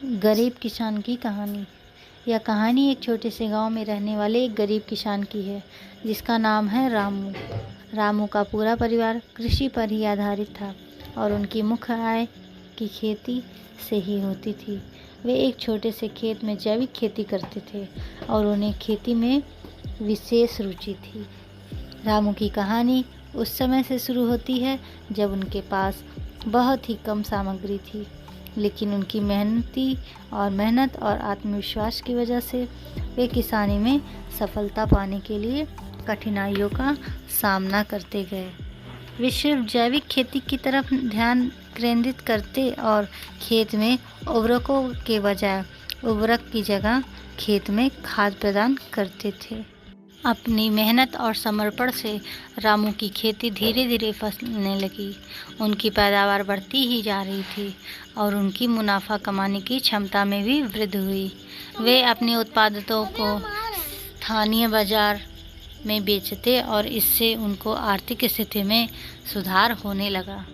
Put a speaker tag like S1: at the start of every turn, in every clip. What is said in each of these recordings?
S1: गरीब किसान की कहानी। यह कहानी एक छोटे से गांव में रहने वाले एक गरीब किसान की है जिसका नाम है रामू। रामू का पूरा परिवार कृषि पर ही आधारित था और उनकी मुख्य आय की खेती से ही होती थी। वे एक छोटे से खेत में जैविक खेती करते थे और उन्हें खेती में विशेष रुचि थी। रामू की कहानी उस समय से शुरू होती है जब उनके पास बहुत ही कम सामग्री थी, लेकिन उनकी मेहनत और आत्मविश्वास की वजह से वे किसानी में सफलता पाने के लिए कठिनाइयों का सामना करते गए। वे सिर्फ जैविक खेती की तरफ ध्यान केंद्रित करते और खेत में उर्वरकों के बजाय उर्वरक की जगह खेत में खाद प्रदान करते थे। अपनी मेहनत और समर्पण से रामू की खेती धीरे धीरे फलने लगी। उनकी पैदावार बढ़ती ही जा रही थी और उनकी मुनाफा कमाने की क्षमता में भी वृद्धि हुई। वे अपने उत्पादों को स्थानीय बाजार में बेचते और इससे उनको आर्थिक स्थिति में सुधार होने लगा।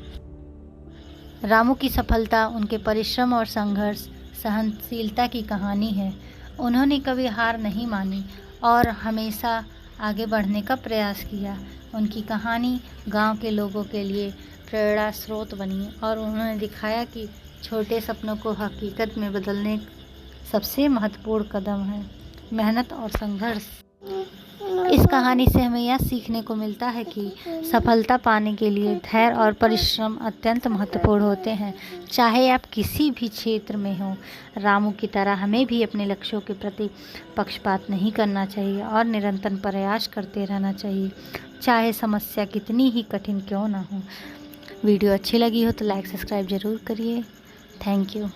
S1: रामू की सफलता उनके परिश्रम और संघर्ष सहनशीलता की कहानी है। उन्होंने कभी हार नहीं मानी और हमेशा आगे बढ़ने का प्रयास किया। उनकी कहानी गांव के लोगों के लिए प्रेरणा स्रोत बनी और उन्होंने दिखाया कि छोटे सपनों को हकीकत में बदलने सबसे महत्वपूर्ण कदम है मेहनत और संघर्ष। इस कहानी से हमें यह सीखने को मिलता है कि सफलता पाने के लिए धैर्य और परिश्रम अत्यंत महत्वपूर्ण होते हैं, चाहे आप किसी भी क्षेत्र में हों। रामू की तरह हमें भी अपने लक्ष्यों के प्रति पक्षपात नहीं करना चाहिए और निरंतर प्रयास करते रहना चाहिए, चाहे समस्या कितनी ही कठिन क्यों ना हो। वीडियो अच्छी लगी हो तो लाइक सब्सक्राइब ज़रूर करिए। Thank you.